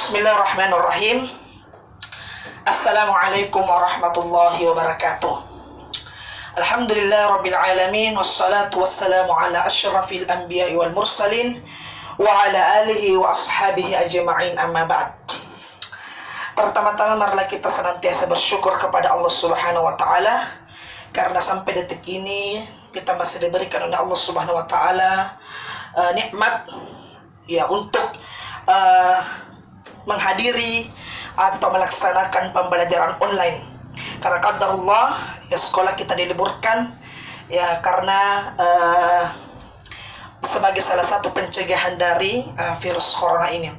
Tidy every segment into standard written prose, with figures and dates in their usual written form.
Bismillahirrahmanirrahim. Assalamualaikum warahmatullahi wabarakatuh. Alhamdulillah rabbil alamin, wassalatu wassalamu ala asyrafil anbiya'i wal mursalin wa ala alihi wa ashabihi ajma'in, amma ba'd. Pertama-tama marilah kita senantiasa bersyukur kepada Allah Subhanahu wa taala karena sampai detik ini kita masih diberikan oleh Allah Subhanahu wa taala nikmat ya untuk menghadiri atau melaksanakan pembelajaran online. Karena qadarullah ya sekolah kita diliburkan ya karena sebagai salah satu pencegahan dari virus corona ini.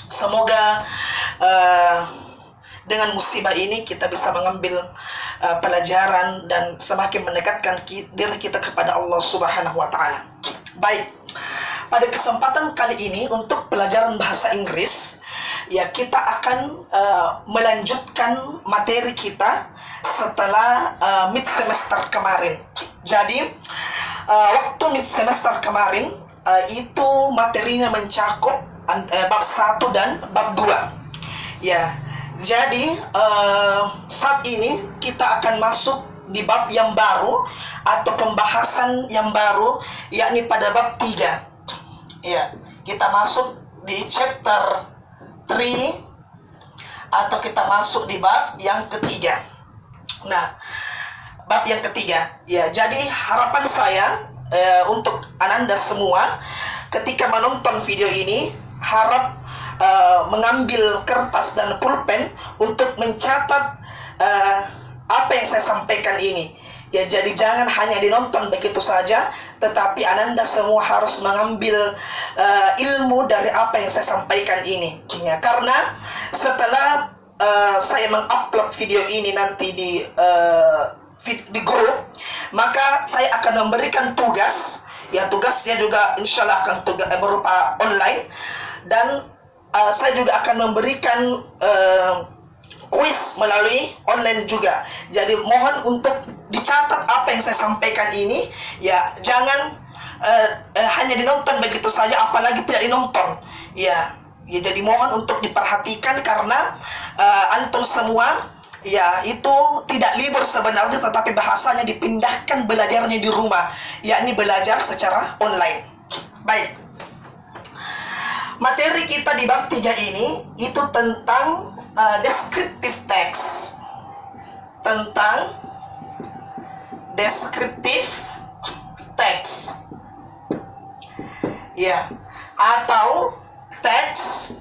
Semoga dengan musibah ini kita bisa mengambil pelajaran dan semakin mendekatkan diri kita kepada Allah Subhanahu wa taala. Baik. Pada kesempatan kali ini untuk pelajaran bahasa Inggris ya kita akan melanjutkan materi kita setelah mid semester kemarin. Jadi waktu mid semester kemarin itu materinya mencakup bab 1 dan bab 2. Ya. Jadi saat ini kita akan masuk di bab yang baru atau pembahasan yang baru, yakni pada bab 3. Ya, kita masuk di chapter 3 atau kita masuk di bab yang ketiga. Nah, bab yang ketiga. Ya, jadi harapan saya untuk Ananda semua ketika menonton video ini harap mengambil kertas dan pulpen untuk mencatat apa yang saya sampaikan ini. Ya, jadi jangan hanya dinonton begitu saja, tetapi Ananda semua harus mengambil ilmu dari apa yang saya sampaikan ini. Ya, karena setelah saya mengupload video ini nanti di grup, maka saya akan memberikan tugas. Ya, tugasnya juga insya Allah akan berupa online, dan saya juga akan memberikan kuis melalui online juga. Jadi mohon untuk dicatat apa yang saya sampaikan ini. Ya, jangan hanya dinonton begitu saja, apalagi tidak dinonton. Ya, jadi mohon untuk diperhatikan karena antum semua ya itu tidak libur sebenarnya, tetapi bahasanya dipindahkan belajarnya di rumah, yakni belajar secara online. Baik. Materi kita di bab 3 ini itu tentang descriptive text. Tentang descriptive text. Ya, atau teks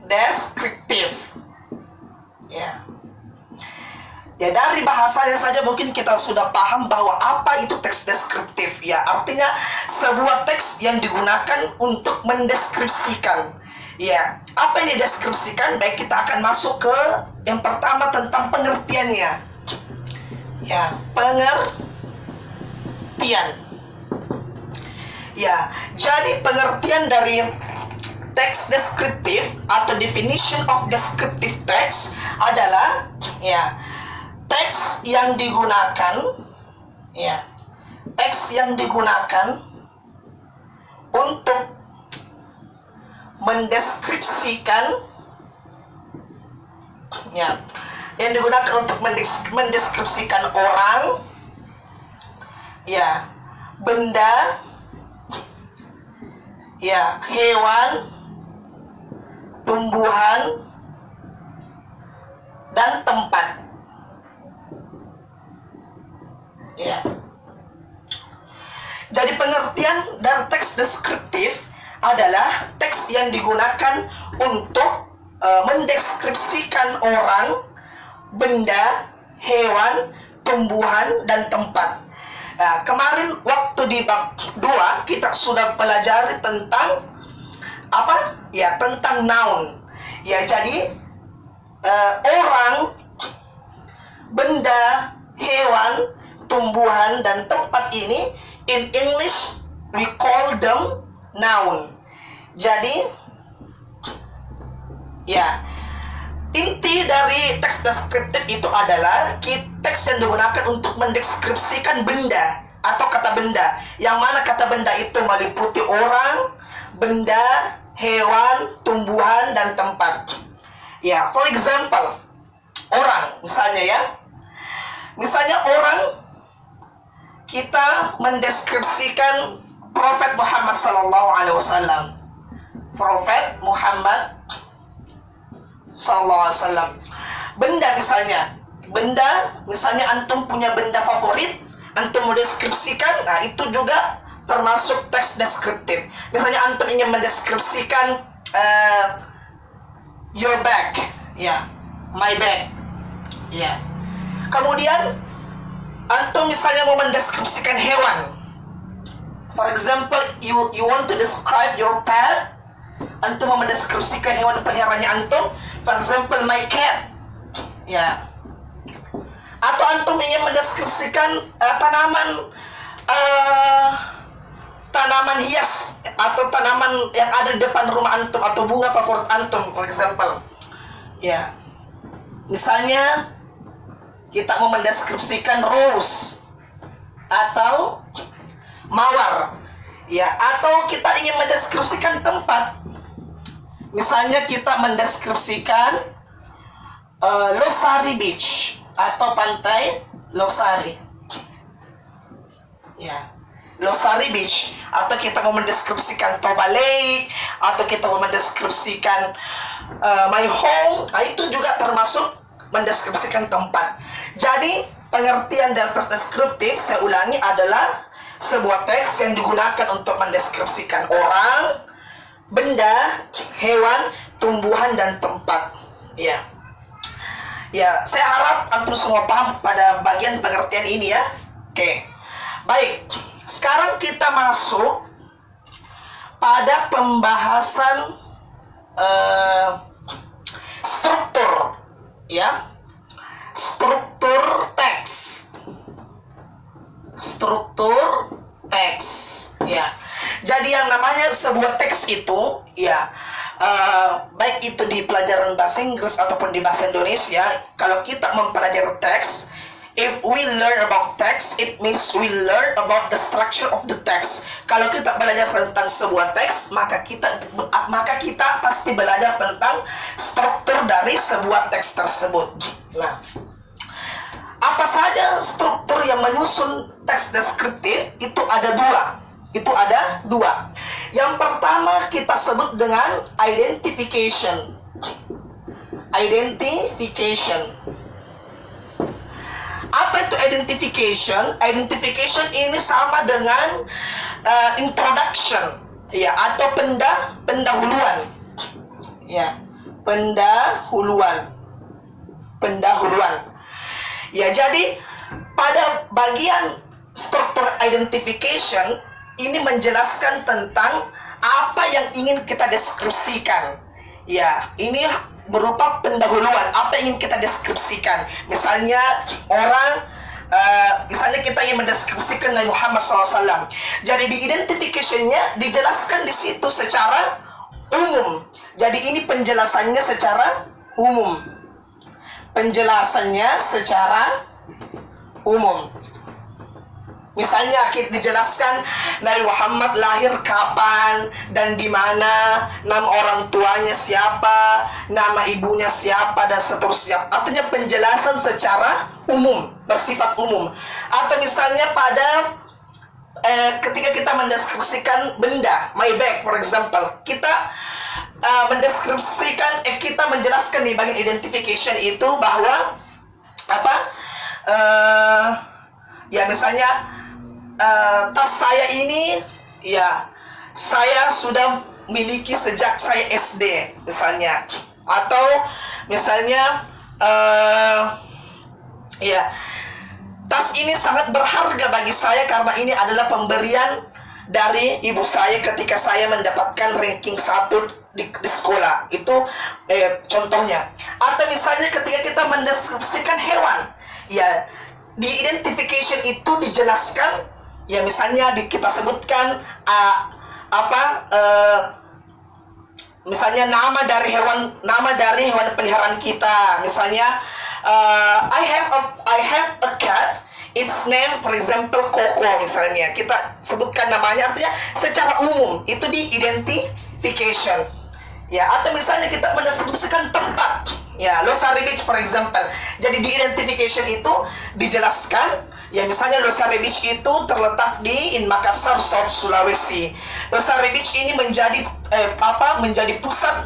deskriptif. Ya. Ya, dari bahasanya saja mungkin kita sudah paham bahwa apa itu teks deskriptif. Ya, artinya sebuah teks yang digunakan untuk mendeskripsikan. Ya, apa yang dideskripsikan? Baik, kita akan masuk ke yang pertama tentang pengertiannya. Ya, pengertian. Ya, jadi pengertian dari teks deskriptif atau definition of descriptive text adalah ya teks yang digunakan untuk mendeskripsikan yang digunakan untuk mendeskripsikan orang, ya, benda, ya, hewan, tumbuhan, dan tempat. Ya. Jadi pengertian dari teks deskriptif adalah teks yang digunakan untuk mendeskripsikan orang, benda, hewan, tumbuhan, dan tempat. Nah, kemarin waktu di bab 2 kita sudah pelajari tentang apa? Ya, tentang noun. Ya, jadi orang, benda, hewan, tumbuhan, dan tempat ini in English we call them noun. Jadi ya, inti dari teks deskriptif itu adalah teks yang digunakan untuk mendeskripsikan benda atau kata benda, yang mana kata benda itu meliputi orang, benda, hewan, tumbuhan, dan tempat. Ya, for example, orang misalnya ya. Misalnya orang, kita mendeskripsikan Prophet Muhammad sallallahu alaihi wasallam. Prophet Muhammad sallallahu alaihi wasallam. Benda misalnya antum punya benda favorit, antum mendeskripsikan, nah itu juga termasuk teks deskriptif. Misalnya antum ingin mendeskripsikan your bag, ya, my bag, ya. Kemudian antum misalnya mau mendeskripsikan hewan. For example, you want to describe your pet. Antum mau mendeskripsikan hewan peliharaannya antum. For example, my cat. Ya. Atau antum ingin mendeskripsikan tanaman hias atau tanaman yang ada di depan rumah antum atau bunga favorit antum, for example. Ya. Misalnya kita mau mendeskripsikan rose atau mawar, ya, atau kita ingin mendeskripsikan tempat. Misalnya kita mendeskripsikan Losari Beach atau pantai Losari, ya, Losari Beach. Atau kita mau mendeskripsikan Toba Lake, atau kita mau mendeskripsikan my home. Nah, itu juga termasuk mendeskripsikan tempat. Jadi pengertian dari teks deskriptif, saya ulangi, adalah sebuah teks yang digunakan untuk mendeskripsikan orang, benda, hewan, tumbuhan, dan tempat. Ya, ya, saya harap antum semua paham pada bagian pengertian ini ya. Oke, baik. Sekarang kita masuk pada pembahasan struktur, ya, struktur teks. Struktur teks, ya. Jadi yang namanya sebuah teks itu, ya, baik itu di pelajaran bahasa Inggris ataupun di bahasa Indonesia, kalau kita mempelajari teks, if we learn about text, it means we learn about the structure of the text. Kalau kita belajar tentang sebuah teks, maka kita pasti belajar tentang struktur dari sebuah teks tersebut. Nah, apa saja struktur yang menyusun teks deskriptif? Itu ada dua. Yang pertama kita sebut dengan identification. Apa itu identification? Identification ini sama dengan introduction, ya, atau pendahuluan. Ya, pendahuluan. Ya, jadi pada bagian struktur identification ini menjelaskan tentang apa yang ingin kita deskripsikan. Ya, ini berupa pendahuluan, apa yang ingin kita deskripsikan. Misalnya misalnya kita ingin mendeskripsikan Nabi Muhammad SAW. Jadi di identification-nya dijelaskan di situ secara umum. Jadi ini penjelasannya secara umum. Misalnya kita dijelaskan Nabi Muhammad lahir kapan dan di mana, nama orang tuanya siapa, nama ibunya siapa, dan seterusnya. Artinya penjelasan secara umum, bersifat umum. Atau misalnya pada ketika kita mendeskripsikan benda, my bag for example, kita kita menjelaskan di bagian identification itu bahwa ya, misalnya tas saya ini, ya, saya sudah miliki sejak saya SD misalnya. Atau misalnya ya, tas ini sangat berharga bagi saya karena ini adalah pemberian dari ibu saya ketika saya mendapatkan ranking 1 di sekolah. Itu contohnya. Atau misalnya ketika kita mendeskripsikan hewan, ya, di identification itu dijelaskan, ya, misalnya kita sebutkan misalnya nama dari hewan peliharaan kita. Misalnya I have a cat its name, for example, Koko misalnya. Kita sebutkan namanya, artinya secara umum itu di identification. Ya, atau misalnya kita mendeskripsikan tempat. Ya, Losari Beach for example. Jadi di identification itu dijelaskan, ya misalnya Losari Beach itu terletak di Makassar, South Sulawesi. Losari Beach ini menjadi menjadi pusat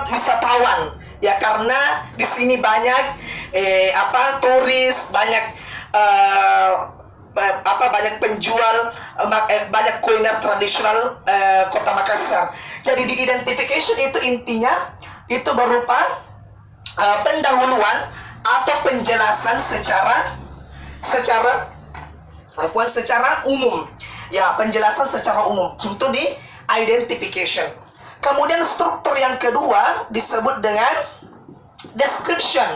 wisatawan. Ya, karena di sini banyak turis, banyak banyak penjual, banyak kuliner tradisional Kota Makassar. Jadi di identification itu intinya itu berupa pendahuluan atau penjelasan secara umum. Ya, penjelasan secara umum itu di identification. Kemudian struktur yang kedua disebut dengan description.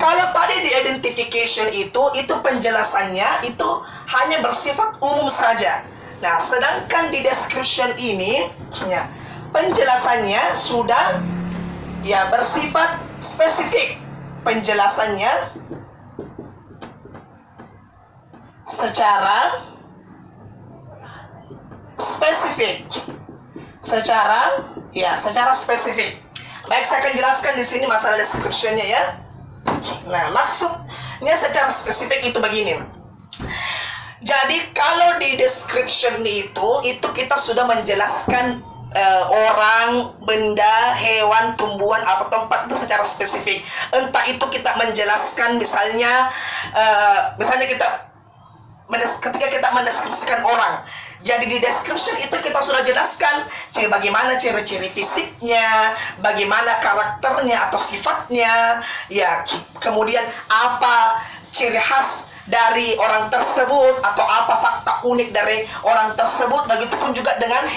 Kalau tadi di identification itu penjelasannya itu hanya bersifat umum saja. Nah, sedangkan di description ini ya, penjelasannya sudah ya bersifat spesifik. Penjelasannya secara spesifik. Secara spesifik. Baik, saya akan jelaskan di sini masalah description-nya ya. Nah, maksudnya secara spesifik itu begini. Jadi kalau di description itu kita sudah menjelaskan orang, benda, hewan, tumbuhan atau tempat itu secara spesifik. Entah itu kita menjelaskan misalnya ketika kita mendeskripsikan orang. Jadi di description itu kita sudah jelaskan bagaimana ciri-ciri fisiknya, bagaimana karakternya atau sifatnya, ya, kemudian apa ciri khas dari orang tersebut atau apa fakta unik dari orang tersebut. Begitupun juga dengan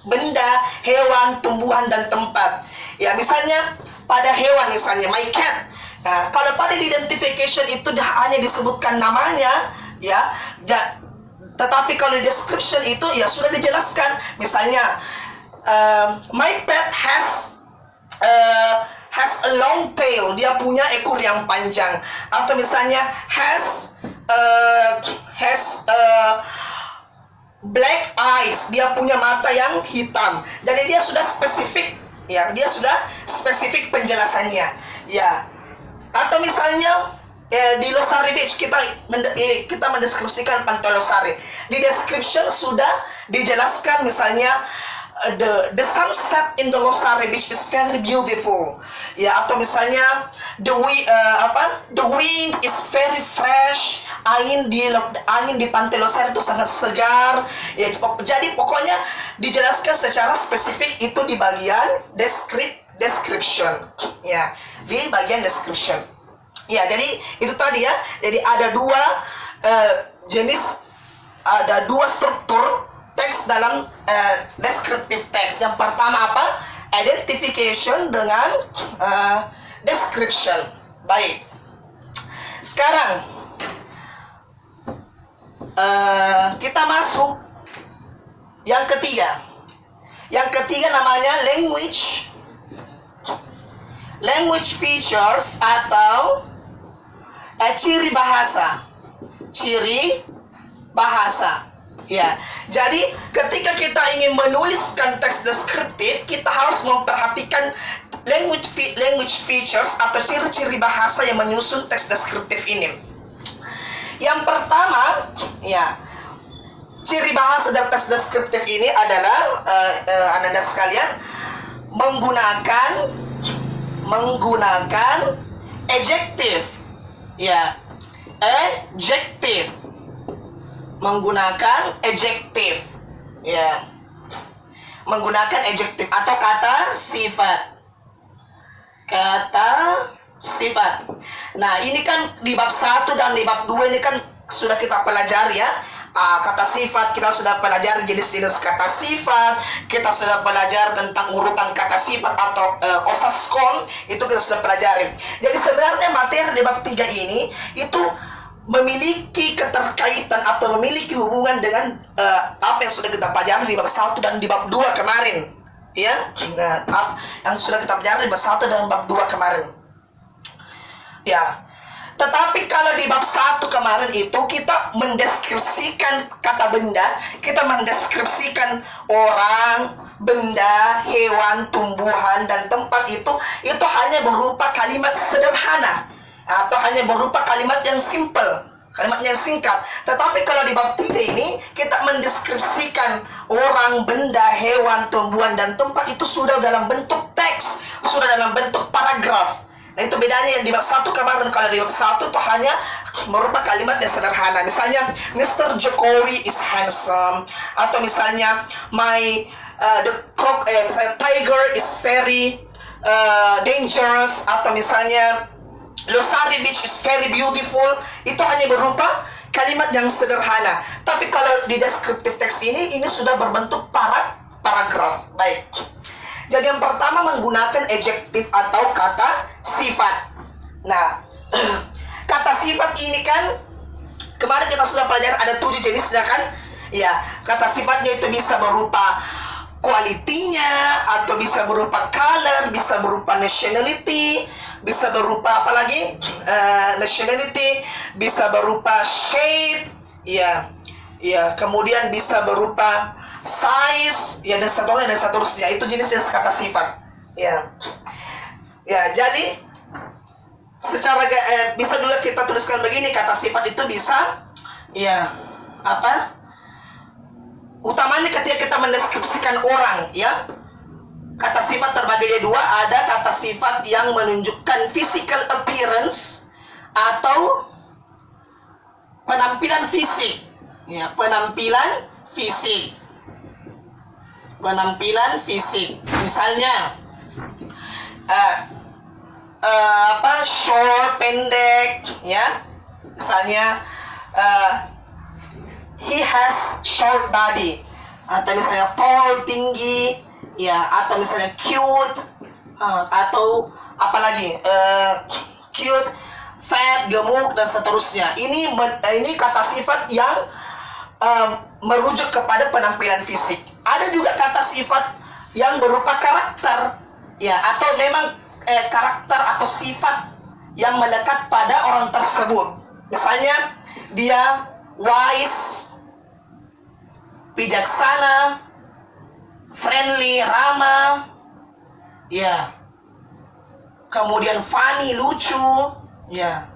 benda, hewan, tumbuhan dan tempat. Ya, misalnya pada hewan misalnya my cat. Nah, kalau tadi di identification itu hanya disebutkan namanya, ya, tetapi kalau di description itu ya sudah dijelaskan. Misalnya my pet has a long tail, dia punya ekor yang panjang. Atau misalnya has black eyes, dia punya mata yang hitam. Jadi dia sudah spesifik, ya, dia sudah spesifik penjelasannya, ya. Atau misalnya di Losari Beach kita mendeskripsikan Pantai Losari. Di description sudah dijelaskan misalnya the sunset in the Losari Beach is very beautiful. Ya, atau misalnya the wind is very fresh. Angin di Pantai Losari itu sangat segar. Ya, jadi pokoknya dijelaskan secara spesifik itu di bagian description. Ya, di bagian description. Ya, jadi itu tadi ya. Jadi ada dua struktur teks dalam descriptive text. Yang pertama apa? Identification dengan description. Baik. Sekarang kita masuk yang ketiga. Yang ketiga namanya language features atau ciri bahasa. Ya, jadi ketika kita ingin menuliskan teks deskriptif, kita harus memperhatikan language features atau ciri-ciri bahasa yang menyusun teks deskriptif ini. Yang pertama, ya, ciri bahasa dari teks deskriptif ini adalah Anda sekalian menggunakan adjective. Ya, adjective. Menggunakan adjective. Ya. Menggunakan adjective atau kata sifat. Nah, ini kan di bab 1 dan di bab 2 ini kan sudah kita pelajari ya. Kata sifat, kita sudah pelajari jenis-jenis kata sifat, kita sudah belajar tentang urutan kata sifat atau osaskon, itu kita sudah pelajari. Jadi sebenarnya materi di bab 3 ini itu memiliki keterkaitan atau memiliki hubungan dengan apa yang sudah kita pelajari di bab 1 dan di bab 2 kemarin. Ya, nah, yang sudah kita pelajari di bab 1 dan bab 2 kemarin. Ya. Tetapi kalau di bab 1 kemarin itu kita mendeskripsikan kata benda, kita mendeskripsikan orang, benda, hewan, tumbuhan, dan tempat itu hanya berupa kalimat sederhana atau hanya berupa kalimat yang simple, kalimat yang singkat. Tetapi kalau di bab 3 ini kita mendeskripsikan orang, benda, hewan, tumbuhan, dan tempat itu sudah dalam bentuk teks, sudah dalam bentuk paragraf. Nah, itu bedanya yang di bab 1 kemarin. Kalau di bab 1 itu hanya merupakan kalimat yang sederhana. Misalnya, Mr. Jokowi is handsome. Atau misalnya, misalnya tiger is very dangerous. Atau misalnya, Losari Beach is very beautiful. Itu hanya berupa kalimat yang sederhana. Tapi kalau di deskriptif teks ini sudah berbentuk paragraf. Baik. Jadi yang pertama menggunakan adjektif atau kata sifat. Nah, kata sifat ini kan kemarin kita sudah pelajari ada 7 jenisnya kan? Ya, kata sifatnya itu bisa berupa kualitinya, atau bisa berupa color, bisa berupa nationality, bisa berupa apa lagi? Nationality, bisa berupa shape, ya, kemudian bisa berupa size, ya, dan seterusnya. Itu jenis kata sifat, ya. Jadi secara bisa juga kita tuliskan begini, kata sifat itu bisa, ya, apa? Utamanya ketika kita mendeskripsikan orang, ya. Kata sifat terbagi jadi 2, ada kata sifat yang menunjukkan physical appearance atau penampilan fisik, ya, penampilan fisik. Misalnya short, pendek, ya. Misalnya he has short body, atau misalnya tall, tinggi, ya, atau misalnya cute, atau apalagi cute, fat, gemuk, dan seterusnya. Ini kata sifat yang merujuk kepada penampilan fisik. Ada juga kata sifat yang berupa karakter, ya, atau memang karakter atau sifat yang melekat pada orang tersebut. Misalnya dia wise, bijaksana, friendly, ramah, ya, kemudian funny, lucu, ya.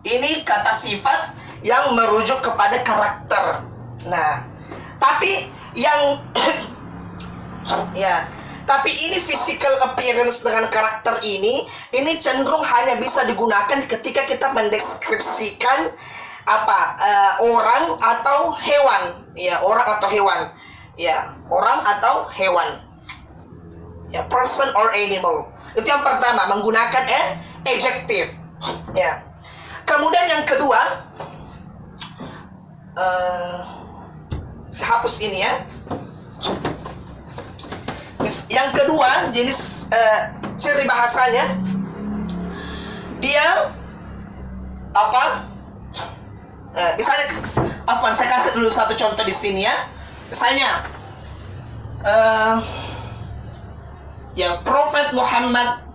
Ini kata sifat yang merujuk kepada karakter. Nah, tapi yang tapi ini physical appearance dengan karakter ini cenderung hanya bisa digunakan ketika kita mendeskripsikan orang atau hewan, ya, orang atau hewan, ya, person or animal. Itu yang pertama, menggunakan adjective, ya. Kemudian yang kedua, saya hapus ini, ya. Yang kedua, jenis ciri bahasanya, dia misalnya, saya kasih dulu satu contoh di sini, ya. Misalnya, ya, Prophet Muhammad,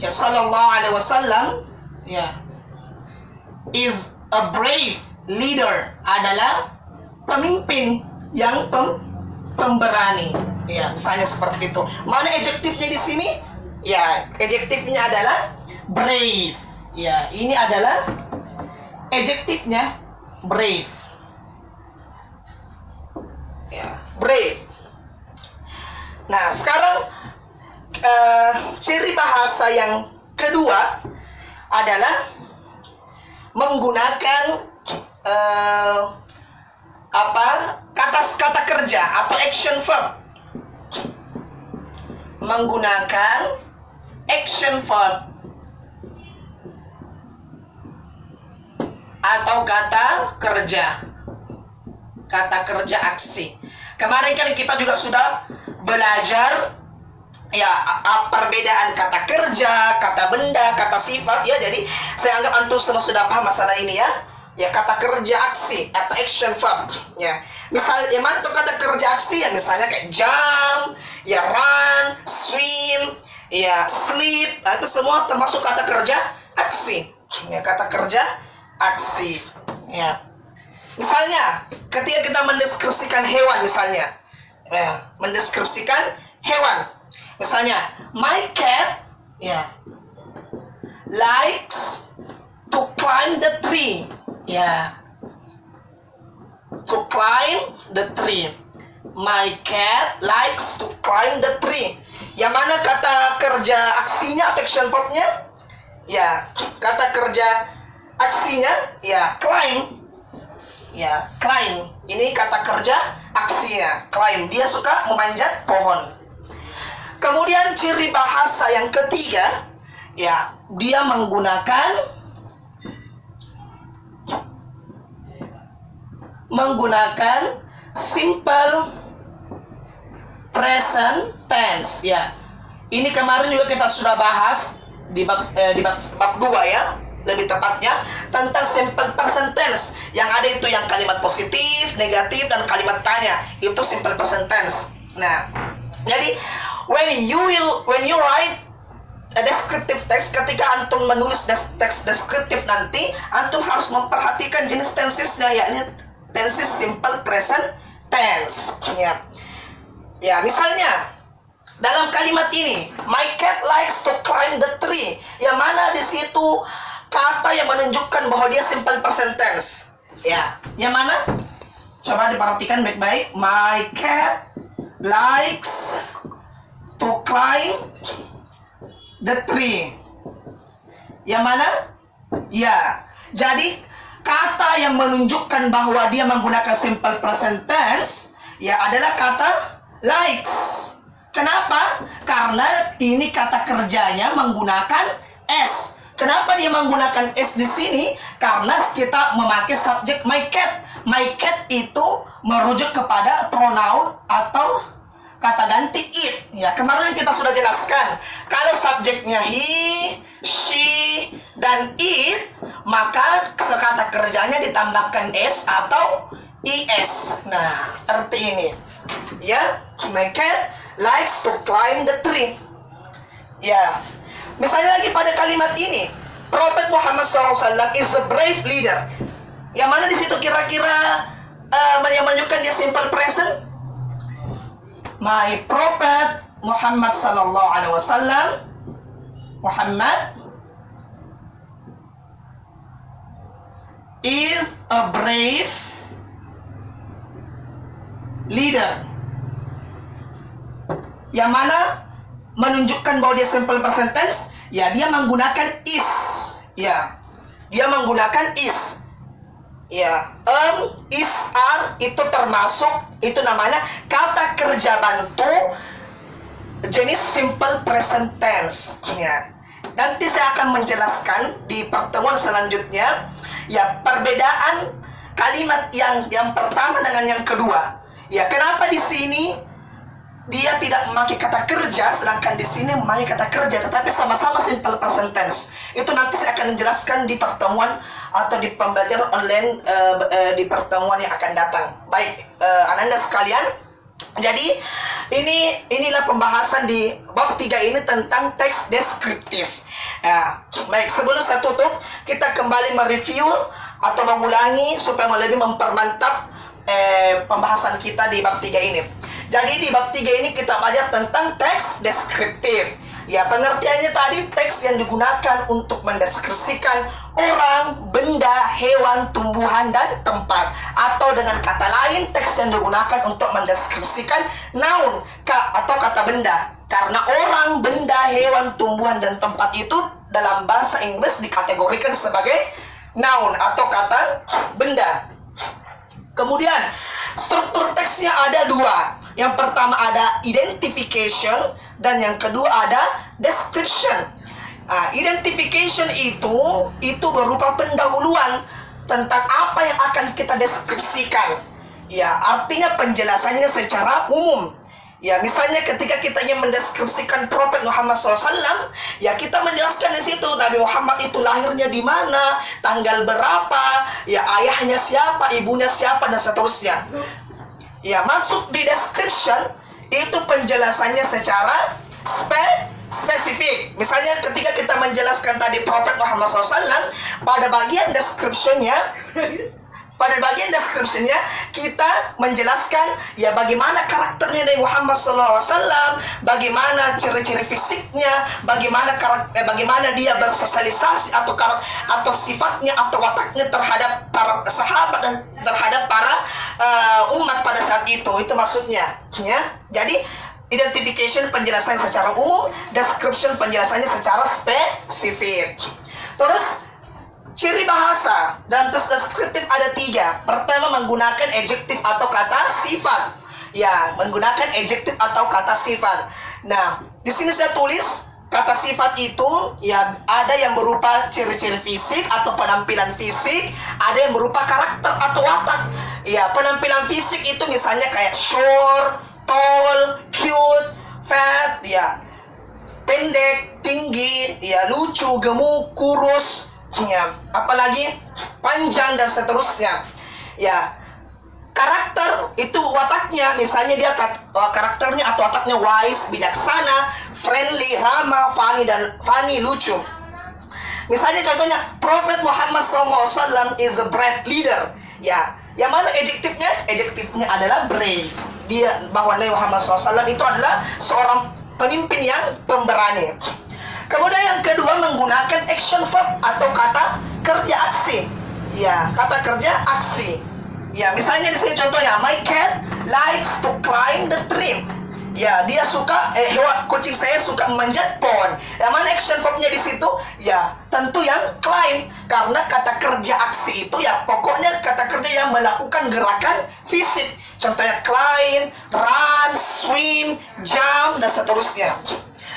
ya, Sallallahu Alaihi Wasallam, ya, is a brave leader, adalah pemimpin yang pemberani, ya, misalnya seperti itu. Mana adjektifnya di sini? Ya, adjektifnya adalah brave, ya, ini adalah adjektifnya brave, ya, brave. Nah, sekarang ciri bahasa yang kedua adalah menggunakan kata kerja atau action verb. Menggunakan action verb atau kata kerja aksi. Kemarin kan kita juga sudah belajar, ya, perbedaan kata kerja, kata benda, kata sifat, ya. Jadi saya anggap antum semua sudah paham masalah ini, ya. Ya, kata kerja aksi atau action verb, ya. Misal, yang mana tuh kata kerja aksi? Ya, misalnya kayak jump, Ya, run, swim, ya, sleep. Nah, itu semua termasuk kata kerja aksi. Ya, kata kerja aksi. Ya. Misalnya, ketika kita mendeskripsikan hewan misalnya. Ya, mendeskripsikan hewan. Misalnya, my cat, ya, likes to climb the tree. Ya. To climb the tree. My cat likes to climb the tree. Yang mana kata kerja aksinya, action verbnya? Ya, kata kerja aksinya ya climb. Ya, climb. Ini kata kerja aksinya, climb. Dia suka memanjat pohon. Kemudian ciri bahasa yang ketiga, ya, dia menggunakan simple present tense. Ya, ini kemarin juga kita sudah bahas di bab 2 ya, lebih tepatnya tentang simple present tense. Yang ada itu yang kalimat positif, negatif, dan kalimat tanya. Itu simple present tense. Nah, jadi when you write a descriptive text, ketika antum menulis teks deskriptif nanti, antum harus memperhatikan jenis tensesnya, yakni tenses simple present tense. Ya, misalnya dalam kalimat ini, my cat likes to climb the tree. Yang mana di situ kata yang menunjukkan bahwa dia simple present tense. Ya, yang mana? Coba diperhatikan baik-baik. My cat likes to climb the tree. Yang mana? Ya, jadi kata yang menunjukkan bahwa dia menggunakan simple present tense ya adalah kata likes. Kenapa? Karena ini kata kerjanya menggunakan S. Kenapa dia menggunakan S di sini? Karena kita memakai subjek my cat. My cat itu merujuk kepada pronoun atau kata ganti it. Ya, kemarin kita sudah jelaskan. Kalau subjeknya he, she, dan it, maka kata kerjanya ditambahkan S atau IS. Nah, seperti ini. Ya, my cat likes to climb the tree. Ya, misalnya lagi pada kalimat ini, Prophet Muhammad SAW is a brave leader. Yang mana di situ kira-kira yang menunjukkan dia simple present? My Prophet Muhammad SAW, Muhammad is a brave leader. Yang mana menunjukkan bahwa dia simple present tense, ya dia menggunakan is. Ya, dia menggunakan is. Ya, is, are itu termasuk, itu namanya kata kerja bantu jenis simple present tense. Ya, nanti saya akan menjelaskan di pertemuan selanjutnya ya perbedaan kalimat yang pertama dengan yang kedua. Ya, kenapa di sini dia tidak memakai kata kerja, sedangkan di sini memakai kata kerja, tetapi sama-sama simple present tense. Itu nanti saya akan menjelaskan di pertemuan atau di pembelajaran online di pertemuan yang akan datang. Baik, anak-anak sekalian. Jadi inilah pembahasan di bab 3 ini tentang teks deskriptif. Ya, baik, sebelum saya tutup, kita kembali mereview atau mengulangi supaya lebih mempermantap pembahasan kita di bab 3 ini. Jadi di bab 3 ini kita belajar tentang teks deskriptif. Ya, pengertiannya tadi teks yang digunakan untuk mendeskripsikan orang, benda, hewan, tumbuhan, dan tempat. Atau dengan kata lain, teks yang digunakan untuk mendeskripsikan noun atau kata benda. Karena orang, benda, hewan, tumbuhan, dan tempat itu dalam bahasa Inggris dikategorikan sebagai noun atau kata benda. Kemudian struktur teksnya ada 2. Yang pertama ada identification dan yang kedua ada description. Identification itu berupa pendahuluan tentang apa yang akan kita deskripsikan. Ya, artinya penjelasannya secara umum. Ya, misalnya ketika kita ingin mendeskripsikan Prophet Muhammad SAW, ya kita menjelaskan di situ Nabi Muhammad itu lahirnya di mana, tanggal berapa, ya ayahnya siapa, ibunya siapa, dan seterusnya. Ya, masuk di description, itu penjelasannya secara spesifik. Misalnya ketika kita menjelaskan tadi Prophet Muhammad SAW, pada bagian description-nya kita menjelaskan ya bagaimana karakternya dari Muhammad SAW, bagaimana ciri-ciri fisiknya, bagaimana dia bersosialisasi atau sifatnya atau wataknya terhadap para sahabat dan terhadap para umat pada saat itu maksudnya ya. Jadi identification penjelasan secara umum, description penjelasannya secara spesifik. Terus ciri bahasa dan tes deskriptif ada 3. Pertama, menggunakan adjektif atau kata sifat. Ya, menggunakan adjektif atau kata sifat. Nah, di sini saya tulis kata sifat itu ya ada yang berupa ciri-ciri fisik atau penampilan fisik, ada yang berupa karakter atau watak. Ya, penampilan fisik itu misalnya kayak short, tall, cute, fat, ya, pendek, tinggi, ya, lucu, gemuk, kurus. Ya, apalagi panjang dan seterusnya. Ya, karakter itu wataknya, misalnya dia karakternya atau wataknya wise, bijaksana, friendly, ramah, funny, lucu. Misalnya contohnya Prophet Muhammad SAW is a brave leader. Ya, yang mana adjektifnya? Adjektifnya adalah brave. Dia bahwa Nabi Muhammad SAW itu adalah seorang pemimpin yang pemberani. Kemudian yang kedua, menggunakan action verb atau kata kerja aksi. Ya, kata kerja aksi. Ya, misalnya di sini contohnya, my cat likes to climb the tree. Ya, dia suka kucing saya suka memanjat pohon. Yang mana action verbnya di situ? Ya, tentu yang climb, karena kata kerja aksi itu ya pokoknya kata kerja yang melakukan gerakan fisik. Contohnya climb, run, swim, jump dan seterusnya.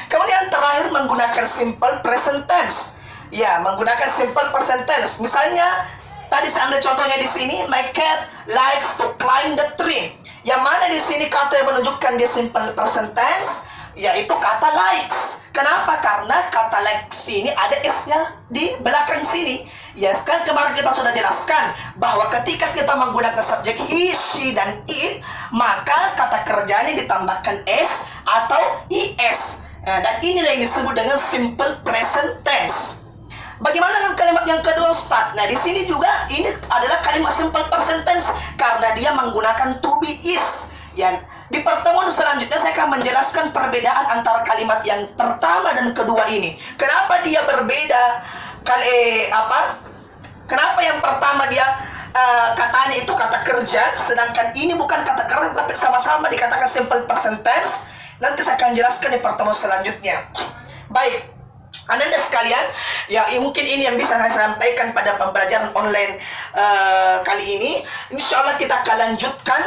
Kemudian terakhir, menggunakan simple present tense. Ya, menggunakan simple present tense. Misalnya tadi saya ambil contohnya di sini, my cat likes to climb the tree. Yang mana di sini kata yang menunjukkan dia simple present tense, yaitu kata likes. Kenapa? Karena kata likes ini ada s-nya di belakang sini. Ya, kan kemarin kita sudah jelaskan bahwa ketika kita menggunakan subjek he, she, dan it, maka kata kerjanya ditambahkan s atau is. Nah, dan inilah yang disebut dengan simple present tense. Bagaimana dengan kalimat yang kedua, Ustaz? Nah, di sini juga ini adalah kalimat simple present tense karena dia menggunakan to be is. Ya, di pertemuan selanjutnya saya akan menjelaskan perbedaan antara kalimat yang pertama dan kedua ini. Kenapa dia berbeda? Kenapa yang pertama dia katanya itu kata kerja, sedangkan ini bukan kata kerja tapi sama-sama dikatakan simple present tense? Nanti saya akan jelaskan di pertemuan selanjutnya. Baik, Anda sekalian, ya mungkin ini yang bisa saya sampaikan pada pembelajaran online kali ini. Insya Allah kita akan lanjutkan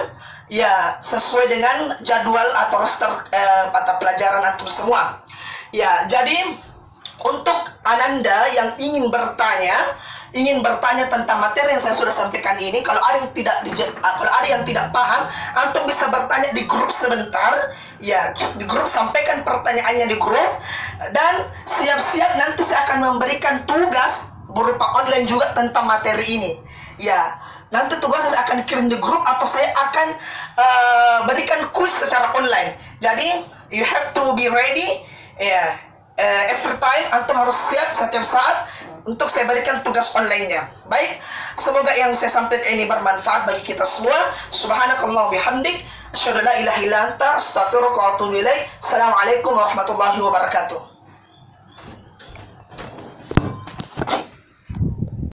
ya sesuai dengan jadwal atau roster mata pelajaran antum semua. Ya, jadi untuk Ananda yang ingin bertanya tentang materi yang saya sudah sampaikan ini, kalau ada yang tidak paham, antum bisa bertanya di grup sebentar. Ya, di grup sampaikan pertanyaannya di grup, dan siap-siap nanti saya akan memberikan tugas berupa online juga tentang materi ini. Ya, nanti tugas saya akan kirim di grup atau saya akan berikan kuis secara online. Jadi you have to be ready. Ya, every time antum harus siap setiap saat untuk saya berikan tugas online-nya. Baik, semoga yang saya sampaikan ini bermanfaat bagi kita semua. Subhanakallah bihamdik, asyhadu an la ilaha illa anta, astaghfiruka wa atubu ilaik. Assalamualaikum warahmatullahi wabarakatuh.